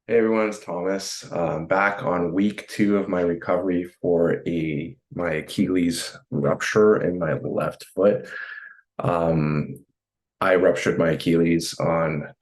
Hey everyone, it's Thomas. Back on week 2 of my recovery for my Achilles rupture in my left foot. Um, I ruptured my Achilles on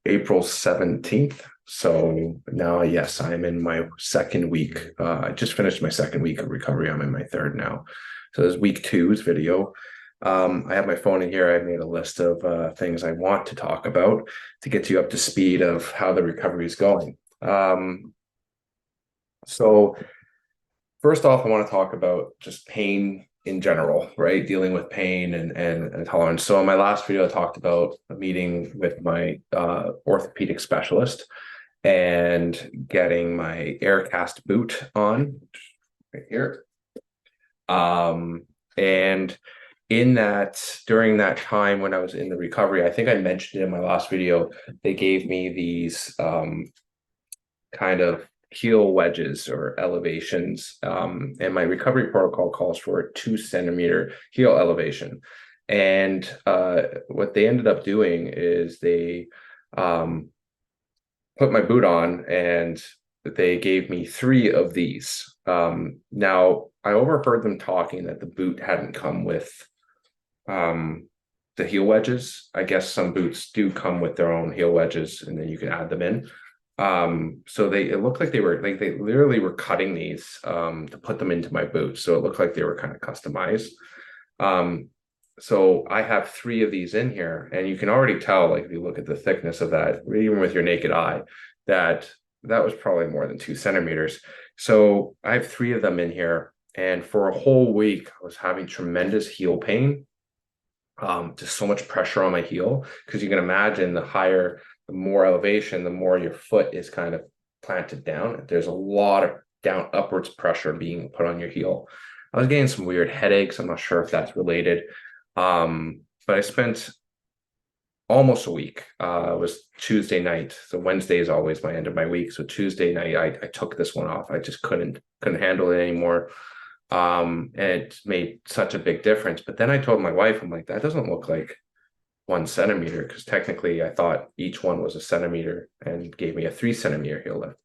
April 17th. So now, yes, I'm in my second week. I just finished my second week of recovery. I'm in my third now. So this is week two's video. I have my phone in here. I've made a list of things I want to talk about to get you up to speed of how the recovery is going. So first off, I want to talk about just pain in general, right? Dealing with pain and tolerance. So in my last video, I talked about a meeting with my orthopedic specialist and getting my air cast boot on right here. And in that, during that time when I was in the recovery, I think I mentioned it in my last video, they gave me these kind of heel wedges or elevations. And my recovery protocol calls for a 2 centimeter heel elevation. And what they ended up doing is they put my boot on and they gave me 3 of these. Now, I overheard them talking that the boot hadn't come with the heel wedges. I guess some boots do come with their own heel wedges and then you can add them in. So it looked like they literally were cutting these to put them into my boots. So it looked like they were kind of customized. So I have 3 of these in here, and you can already tell, like if you look at the thickness of that, even with your naked eye, that was probably more than 2 centimeters. So I have 3 of them in here, and for a whole week, I was having tremendous heel pain. Just so much pressure on my heel, because you can imagine the more elevation, the more your foot is kind of planted down. There's a lot of upwards pressure being put on your heel. I was getting some weird headaches. I'm not sure if that's related. But I spent almost a week. It was Tuesday night. So Wednesday is always my end of my week. So Tuesday night, I took this one off. I just couldn't handle it anymore. And it made such a big difference. But then I told my wife, I'm like, that doesn't look like 1 centimeter, because technically I thought each one was a centimeter, and gave me a 3 centimeter heel lift.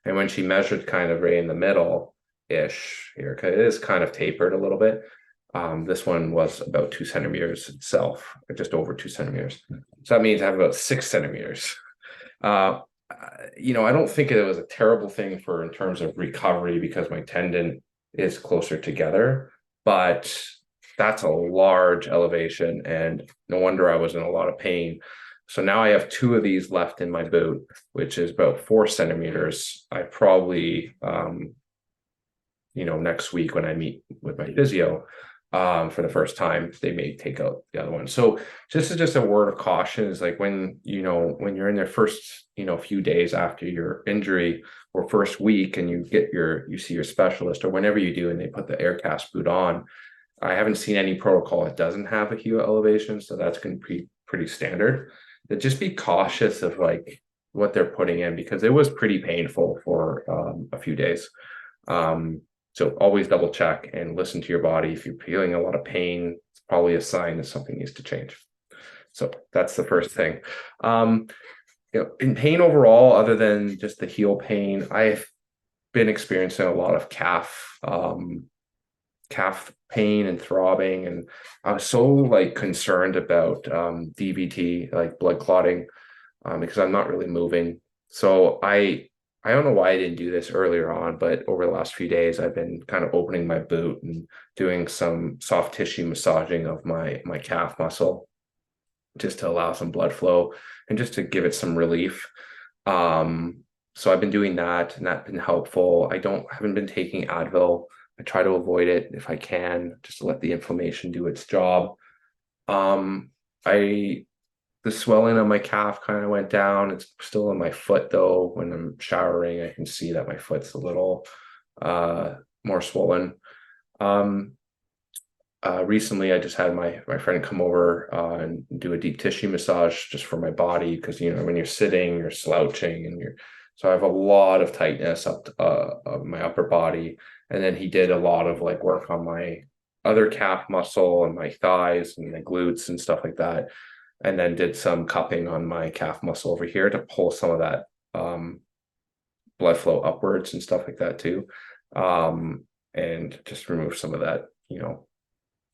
And when she measured kind of right in the middle ish here, because it is kind of tapered a little bit, this one was about 2 centimeters itself, just over 2 centimeters. So that means I have about 6 centimeters. Uh, I don't think it was a terrible thing in terms of recovery, because my tendon is closer together, but that's a large elevation, and no wonder I was in a lot of pain. So now I have 2 of these left in my boot, which is about 4 centimeters. I probably, next week when I meet with my physio, for the first time, they may take out the other one. So just a word of caution is, like, when you're in the first, few days after your injury, or first week, and you see your specialist, or whenever you do, and they put the air cast boot on, I haven't seen any protocol that doesn't have a heel elevation. So that's going to be pretty standard. But just be cautious of like what they're putting in, because it was pretty painful for a few days. So always double check and listen to your body. If you're feeling a lot of pain, it's probably a sign that something needs to change. So that's the first thing. In pain overall, other than just the heel pain, I've been experiencing a lot of calf pain and throbbing, and I was so like concerned about DVT, like blood clotting, because I'm not really moving. So I don't know why I didn't do this earlier on, but over the last few days, I've been kind of opening my boot and doing some soft tissue massaging of my calf muscle, just to allow some blood flow and just to give it some relief. So I've been doing that, and that's been helpful. Haven't been taking Advil. I try to avoid it if I can, just to let the inflammation do its job. I The swelling on my calf kind of went down. It's still in my foot though. When I'm showering, I can see that my foot's a little more swollen. Recently, I just had my friend come over and do a deep tissue massage just for my body, because when you're sitting, you're slouching, and so I have a lot of tightness up of my upper body. And then he did a lot of like work on my other calf muscle and my thighs and my glutes and stuff like that, and then did some cupping on my calf muscle over here to pull some of that blood flow upwards and stuff like that too. And just remove some of that,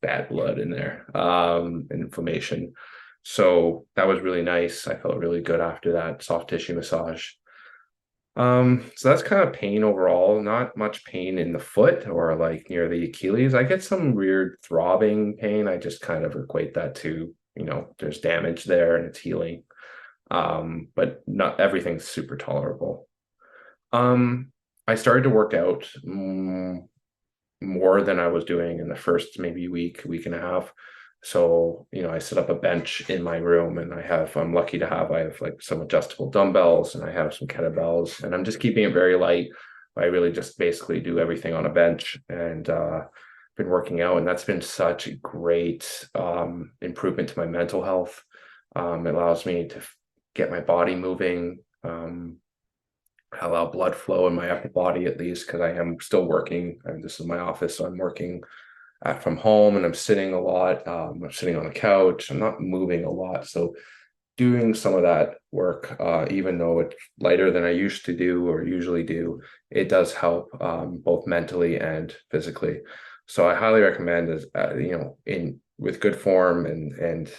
bad blood in there, inflammation. So that was really nice. I felt really good after that soft tissue massage. So that's kind of pain overall, not much pain in the foot or like near the Achilles. I get some weird throbbing pain. I just kind of equate that to, there's damage there and it's healing. But not everything's super tolerable. I started to work out more than I was doing in the first maybe week and a half. So, I set up a bench in my room and I'm lucky to have, I have like some adjustable dumbbells and I have some kettlebells and I'm just keeping it very light. I really just basically do everything on a bench and been working out, and that's been such a great improvement to my mental health. It allows me to get my body moving, allow blood flow in my upper body at least, because I am still working. This is my office, so I'm working from home and I'm sitting a lot. I'm sitting on the couch. I'm not moving a lot. So doing some of that work, even though it's lighter than I used to do or usually do, it does help both mentally and physically. So I highly recommend, as in with good form and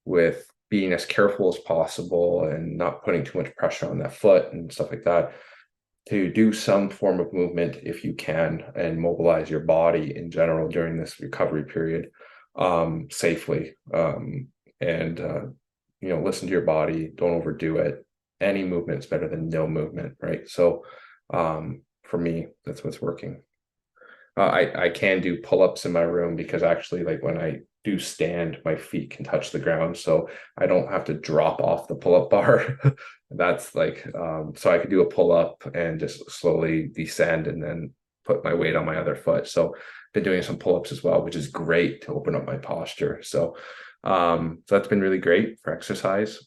with being as careful as possible and not putting too much pressure on that foot and stuff like that, to do some form of movement if you can and mobilize your body in general during this recovery period safely, and listen to your body. Don't overdo it. Any movement is better than no movement, right? So for me, that's what's working. I can do pull-ups in my room because actually, like when I do stand, my feet can touch the ground, so I don't have to drop off the pull-up bar. That's like, so I could do a pull-up and just slowly descend and then put my weight on my other foot. So been doing some pull-ups as well, which is great to open up my posture. So that's been really great for exercise.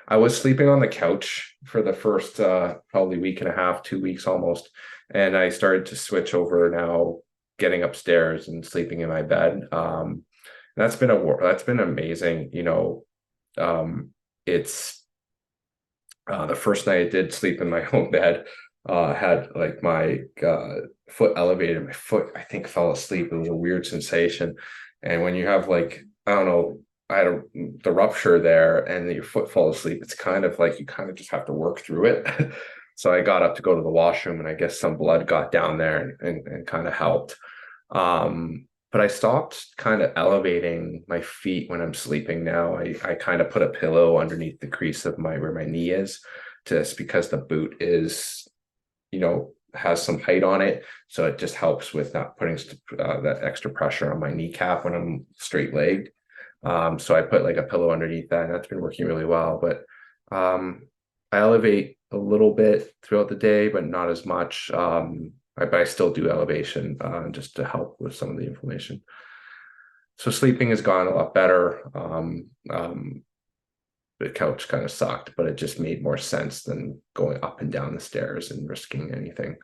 I was sleeping on the couch for the first probably week and a half, 2 weeks almost, and I started to switch over now, getting upstairs and sleeping in my bed. That's been amazing. It's the first night I did sleep in my own bed, had like my foot elevated. My foot, I think, fell asleep. It was a weird sensation. And when you have like, I don't know, I had the rupture there and your foot falls asleep, it's kind of like you kind of just have to work through it. So I got up to go to the washroom and I guess some blood got down there and kind of helped. But I stopped kind of elevating my feet when I'm sleeping now. I kind of put a pillow underneath the crease of where my knee is, just because the boot is, has some height on it. So it just helps with not putting that extra pressure on my kneecap when I'm straight legged. So I put like a pillow underneath that, and that's been working really well. But I elevate a little bit throughout the day, but not as much. But I still do elevation just to help with some of the inflammation. So sleeping has gone a lot better. The couch kind of sucked, but it just made more sense than going up and down the stairs and risking anything.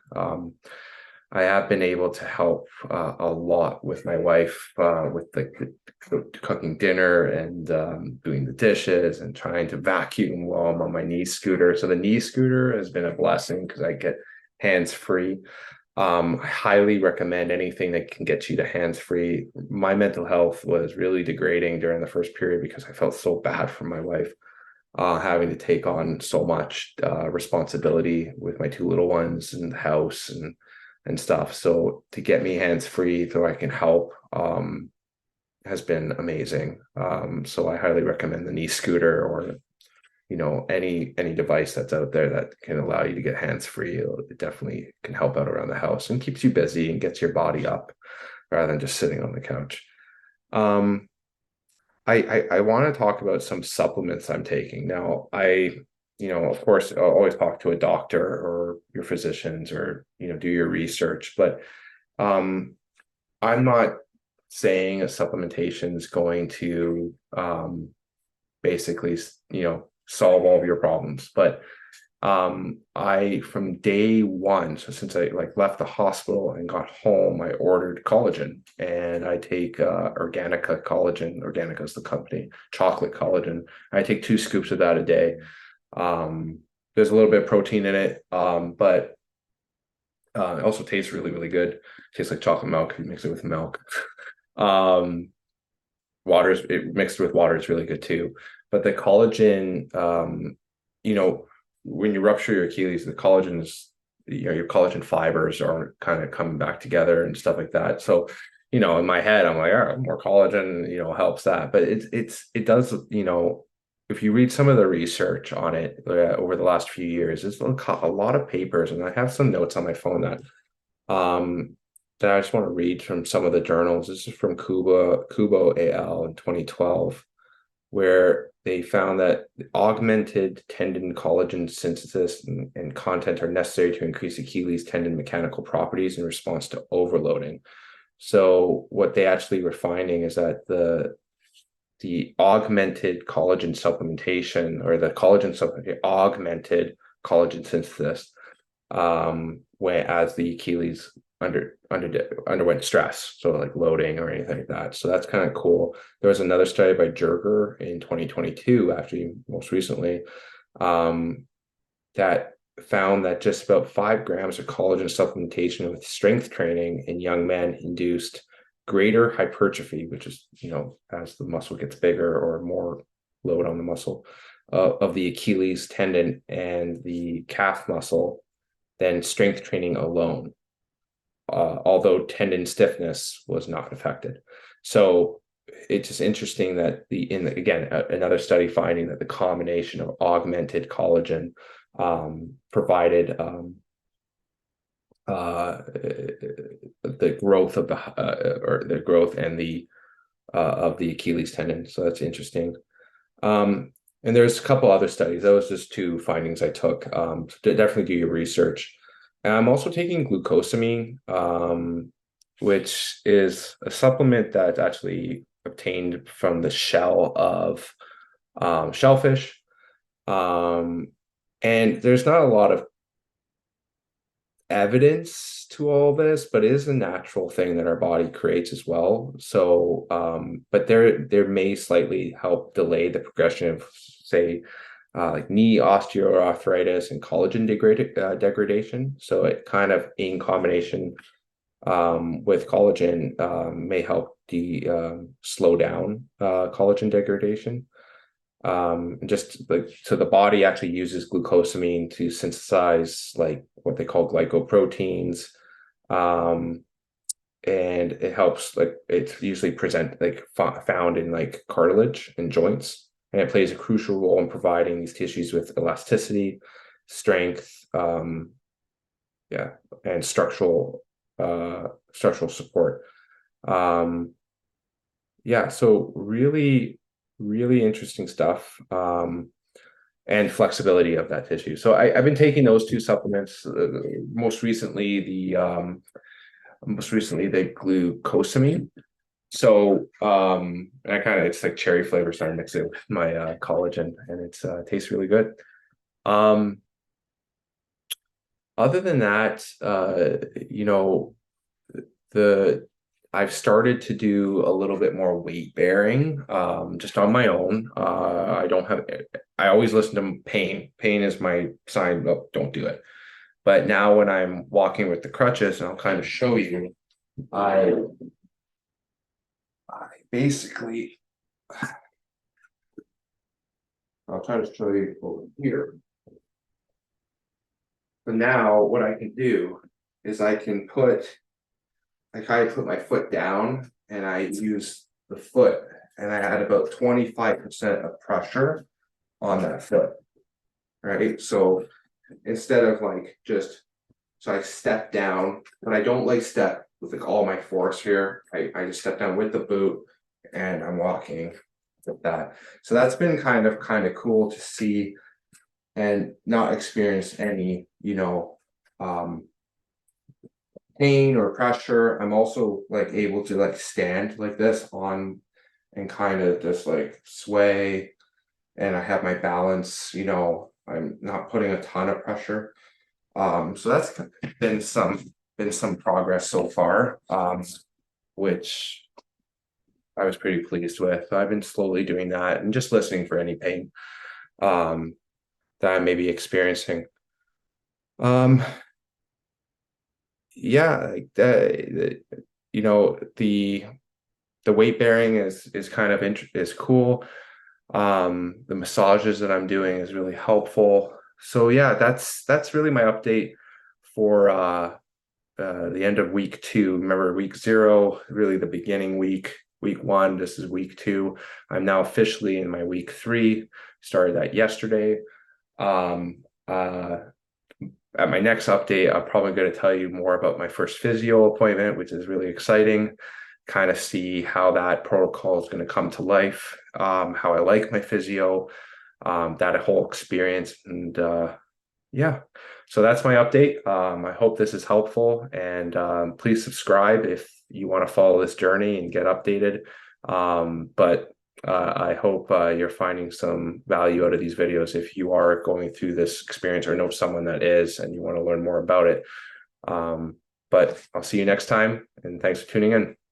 I have been able to help a lot with my wife with the cooking dinner and doing the dishes and trying to vacuum while I'm on my knee scooter. So the knee scooter has been a blessing because I get hands-free. I highly recommend anything that can get you to hands-free. My mental health was really degrading during the first period because I felt so bad for my wife, having to take on so much responsibility with my two little ones and the house and stuff. So to get me hands-free so I can help has been amazing. So I highly recommend the knee scooter or any device that's out there that can allow you to get hands-free. It definitely can help out around the house and keeps you busy and gets your body up rather than just sitting on the couch. I want to talk about some supplements I'm taking now. Of course, I'll always talk to a doctor or your physicians or do your research, but I'm not saying a supplementation is going to basically solve all of your problems, but I, from day one, so since I left the hospital and got home, I ordered collagen, and I take Organica collagen. Organica is the company, chocolate collagen. I take 2 scoops of that a day. There's a little bit of protein in it, but it also tastes really, really good. Tastes like chocolate milk. You mix it with milk. Um, it mixed with water is really good too. But the collagen, you know, when you rupture your Achilles, the collagen is, your collagen fibers are kind of coming back together and stuff like that. So, in my head, I'm like, all right, more collagen, helps that. But it does, if you read some of the research on it over the last few years, there's a lot of papers, and I have some notes on my phone um, that I just want to read from some of the journals. This is from Kubo et al. In 2012, where they found that augmented tendon collagen synthesis and content are necessary to increase Achilles tendon mechanical properties in response to overloading. So what they actually were finding is that the augmented collagen supplementation, or the collagen supplement augmented collagen synthesis, as the Achilles underwent stress, so like loading or anything like that. So that's kind of cool. There was another study by Jerger in 2022, actually most recently, that found that just about 5 grams of collagen supplementation with strength training in young men induced greater hypertrophy, which is, as the muscle gets bigger or more load on the muscle, of the Achilles tendon and the calf muscle than strength training alone, although tendon stiffness was not affected. So it's just interesting that again, another study finding that the combination of augmented collagen provided the growth of the growth and the of the Achilles tendon. So that's interesting. And there's a couple other studies. That was just 2 findings I took. So definitely do your research. And I'm also taking glucosamine, which is a supplement that's actually obtained from the shell of shellfish. And there's not a lot of evidence to all this, but it is a natural thing that our body creates as well. So, but there may slightly help delay the progression of, say, like knee osteoarthritis and collagen degradation. So it kind of, in combination with collagen, may help slow down collagen degradation. Just like, so the body actually uses glucosamine to synthesize like what they call glycoproteins, and it helps, like, it's usually found in like cartilage and joints, and it plays a crucial role in providing these tissues with elasticity, strength, and structural support. So really interesting stuff, and flexibility of that tissue. So I've been taking those 2 supplements, most recently the glucosamine. So it's like cherry flavor, so I mix it with my collagen, and it's tastes really good. Other than that, the I've started to do a little bit more weight bearing, just on my own. I always listen to pain. Pain is my sign, oh, don't do it. But now when I'm walking with the crutches, and I'll kind of show you, I basically, I'll try to show you over here. But now what I can do is I put my foot down, and I use the foot, and I had about 25% of pressure on that foot, right? So instead of so I step down, but I don't like step with like all my force here. I just step down with the boot, and I'm walking with that. So that's been kind of cool to see, and not experience any, pain or pressure. I'm also like able to like stand like this on, and kind of just like sway, and I have my balance, I'm not putting a ton of pressure. So that's been some progress so far, which I was pretty pleased with. I've been slowly doing that and just listening for any pain. that I may be experiencing. Um, yeah, like you know, the weight bearing is kind of is cool. The massages that I'm doing is really helpful. So yeah, that's really my update for the end of week two. Remember, week zero, really the beginning week. Week one, this is week two. I'm now officially in my week three. Started that yesterday. Um, uh, at my next update, I'm probably going to tell you more about my first physio appointment, which is really exciting. Kind of see how that protocol is going to come to life, how I like my physio, that whole experience. And yeah, so that's my update. I hope this is helpful, and please subscribe if you want to follow this journey and get updated. But I hope you're finding some value out of these videos if you are going through this experience or know someone that is and you want to learn more about it. But I'll see you next time, and thanks for tuning in.